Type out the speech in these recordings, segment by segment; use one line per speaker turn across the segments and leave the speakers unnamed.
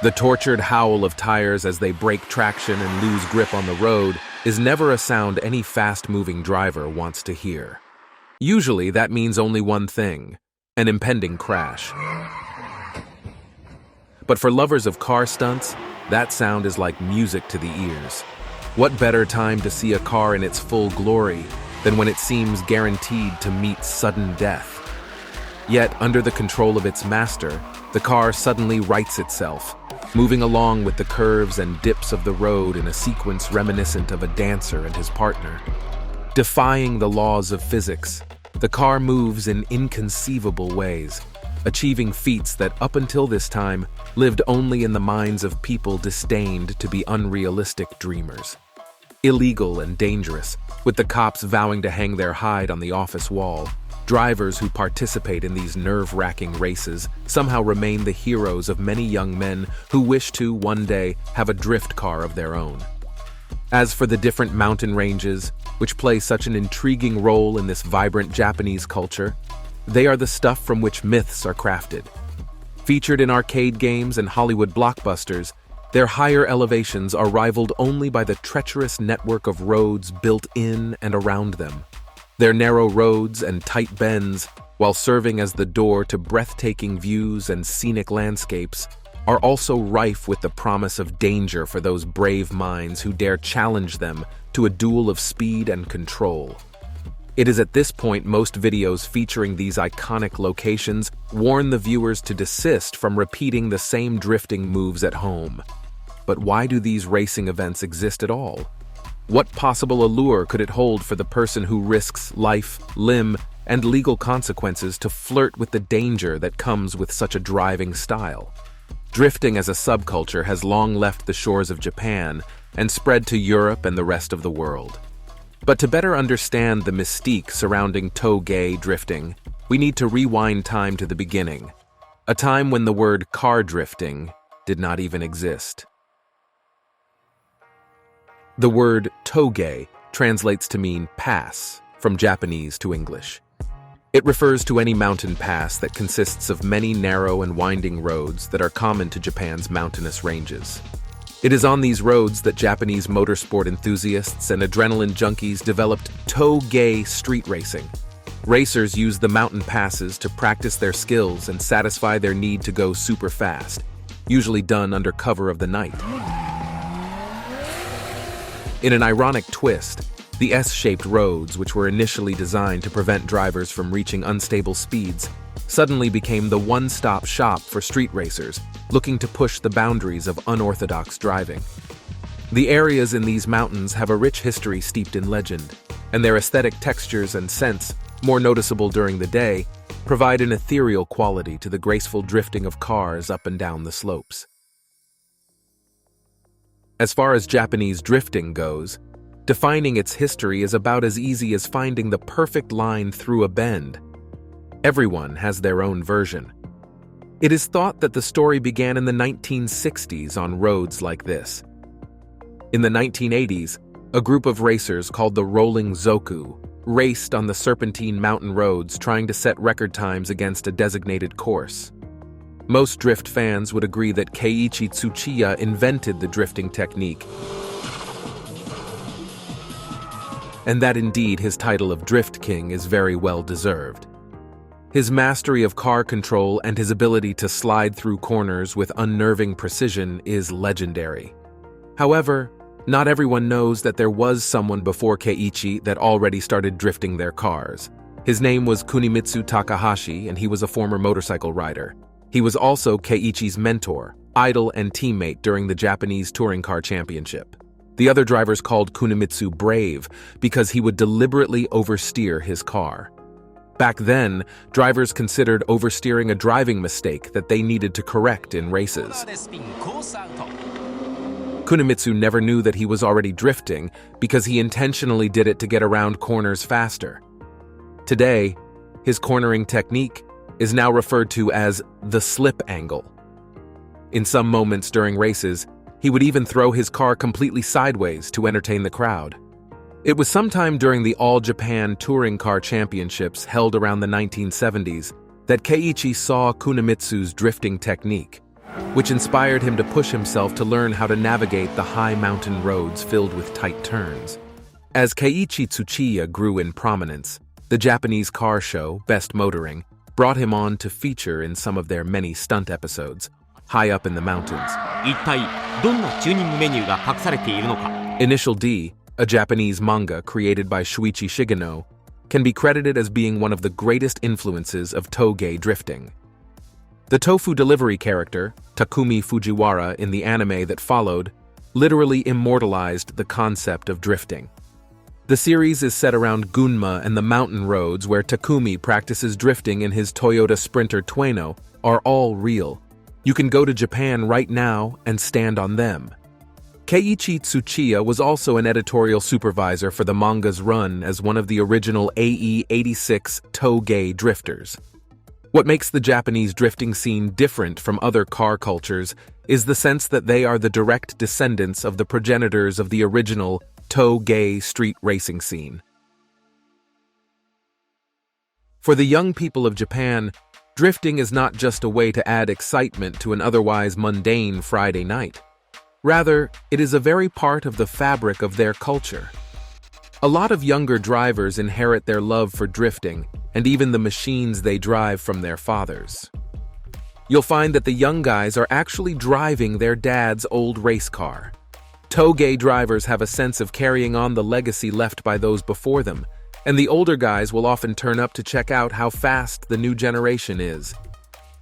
The tortured howl of tires as they break traction and lose grip on the road is never a sound any fast-moving driver wants to hear. Usually, that means only one thing: an impending crash. But for lovers of car stunts, that sound is like music to the ears. What better time to see a car in its full glory than when it seems guaranteed to meet sudden death? Yet, under the control of its master, the car suddenly rights itself, moving along with the curves and dips of the road in a sequence reminiscent of a dancer and his partner. Defying the laws of physics, the car moves in inconceivable ways, achieving feats that up until this time lived only in the minds of people disdained to be unrealistic dreamers. Illegal and dangerous, with the cops vowing to hang their hide on the office wall, drivers who participate in these nerve-wracking races somehow remain the heroes of many young men who wish to, one day, have a drift car of their own. As for the different mountain ranges, which play such an intriguing role in this vibrant Japanese culture, they are the stuff from which myths are crafted. Featured in arcade games and Hollywood blockbusters, their higher elevations are rivaled only by the treacherous network of roads built in and around them. Their narrow roads and tight bends, while serving as the door to breathtaking views and scenic landscapes, are also rife with the promise of danger for those brave minds who dare challenge them to a duel of speed and control. It is at this point most videos featuring these iconic locations warn the viewers to desist from repeating the same drifting moves at home. But why do these racing events exist at all? What possible allure could it hold for the person who risks life, limb, and legal consequences to flirt with the danger that comes with such a driving style? Drifting as a subculture has long left the shores of Japan and spread to Europe and the rest of the world. But to better understand the mystique surrounding TOUGE drifting, we need to rewind time to the beginning, a time when the word car drifting did not even exist. The word TOUGE translates to mean pass, from Japanese to English. It refers to any mountain pass that consists of many narrow and winding roads that are common to Japan's mountainous ranges. It is on these roads that Japanese motorsport enthusiasts and adrenaline junkies developed TOUGE street racing. Racers use the mountain passes to practice their skills and satisfy their need to go super fast, usually done under cover of the night. In an ironic twist, the S-shaped roads, which were initially designed to prevent drivers from reaching unstable speeds, suddenly became the one-stop shop for street racers looking to push the boundaries of unorthodox driving. The areas in these mountains have a rich history steeped in legend, and their aesthetic textures and scents, more noticeable during the day, provide an ethereal quality to the graceful drifting of cars up and down the slopes. As far as Japanese drifting goes, defining its history is about as easy as finding the perfect line through a bend. Everyone has their own version. It is thought that the story began in the 1960s on roads like this. In the 1980s, a group of racers called the Rolling Zoku raced on the serpentine mountain roads trying to set record times against a designated course. Most drift fans would agree that Keiichi Tsuchiya invented the drifting technique, and that indeed his title of Drift King is very well deserved. His mastery of car control and his ability to slide through corners with unnerving precision is legendary. However, not everyone knows that there was someone before Keiichi that already started drifting their cars. His name was Kunimitsu Takahashi, and he was a former motorcycle rider. He was also Keiichi's mentor, idol, and teammate during the Japanese Touring Car Championship. The other drivers called Kunimitsu Brave because he would deliberately oversteer his car. Back then, drivers considered oversteering a driving mistake that they needed to correct in races. Kunimitsu never knew that he was already drifting because he intentionally did it to get around corners faster. Today, his cornering technique is now referred to as the slip angle. In some moments during races, he would even throw his car completely sideways to entertain the crowd. It was sometime during the All-Japan Touring Car Championships held around the 1970s that Keiichi saw Kunimitsu's drifting technique. which inspired him to push himself to learn how to navigate the high mountain roads filled with tight turns. As Keiichi Tsuchiya grew in prominence, the Japanese car show, Best Motoring, brought him on to feature in some of their many stunt episodes, high up in the mountains.
一体どんなチューニングメニューが隠されているのか。
Initial D, a Japanese manga created by Shuichi Shigeno, can be credited as being one of the greatest influences of TOUGE drifting. The tofu delivery character, Takumi Fujiwara, in the anime that followed, literally immortalized the concept of drifting. The series is set around Gunma and the mountain roads where Takumi practices drifting in his Toyota Sprinter Tueno are all real. You can go to Japan right now and stand on them. Keiichi Tsuchiya was also an editorial supervisor for the manga's run as one of the original AE86 TOUGE drifters. What makes the Japanese drifting scene different from other car cultures is the sense that they are the direct descendants of the progenitors of the original TOUGE street racing scene. For the young people of Japan, drifting is not just a way to add excitement to an otherwise mundane Friday night. Rather, it is a very part of the fabric of their culture. A lot of younger drivers inherit their love for drifting and even the machines they drive from their fathers. You'll find that the young guys are actually driving their dad's old race car. TOUGE drivers have a sense of carrying on the legacy left by those before them, and the older guys will often turn up to check out how fast the new generation is.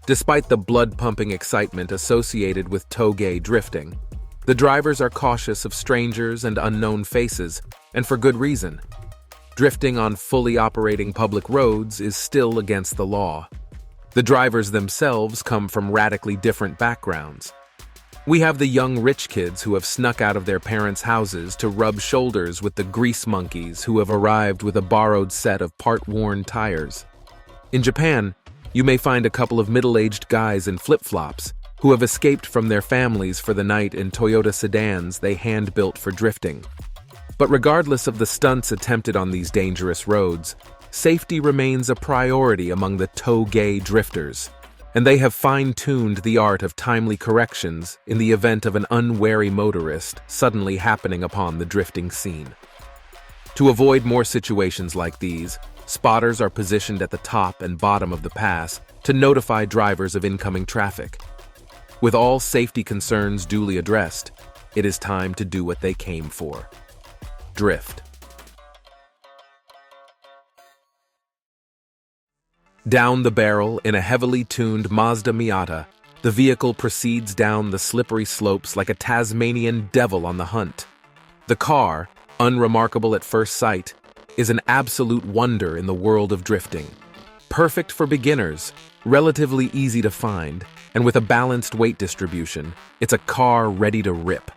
Despite the blood-pumping excitement associated with TOUGE drifting, the drivers are cautious of strangers and unknown faces, and for good reason. Drifting on fully operating public roads is still against the law. The drivers themselves come from radically different backgrounds. We have the young rich kids who have snuck out of their parents' houses to rub shoulders with the grease monkeys who have arrived with a borrowed set of part-worn tires. In Japan, you may find a couple of middle-aged guys in flip-flops who have escaped from their families for the night in Toyota sedans they hand-built for drifting. But regardless of the stunts attempted on these dangerous roads, safety remains a priority among the TOUGE drifters, and they have fine-tuned the art of timely corrections in the event of an unwary motorist suddenly happening upon the drifting scene. To avoid more situations like these, spotters are positioned at the top and bottom of the pass to notify drivers of incoming traffic. With all safety concerns duly addressed, it is time to do what they came for: drift. Down the barrel in a heavily tuned Mazda Miata, the vehicle proceeds down the slippery slopes like a Tasmanian devil on the hunt. The car, unremarkable at first sight, is an absolute wonder in the world of drifting. Perfect for beginners, relatively easy to find, and with a balanced weight distribution, it's a car ready to rip.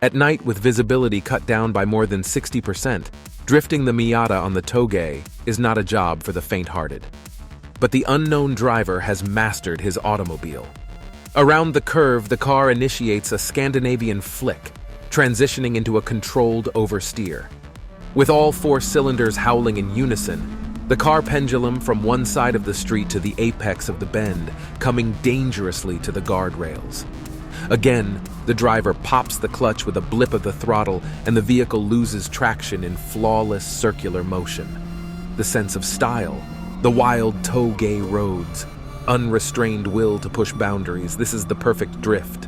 At night, with visibility cut down by more than 60%, drifting the Miata on the TOUGE is not a job for the faint-hearted. But the unknown driver has mastered his automobile. Around the curve, the car initiates a Scandinavian flick, transitioning into a controlled oversteer. With all four cylinders howling in unison, the car pendulum from one side of the street to the apex of the bend, coming dangerously to the guardrails. Again, the driver pops the clutch with a blip of the throttle, and the vehicle loses traction in flawless circular motion. The sense of style, the wild TOUGE roads, unrestrained will to push boundaries, this is the perfect drift.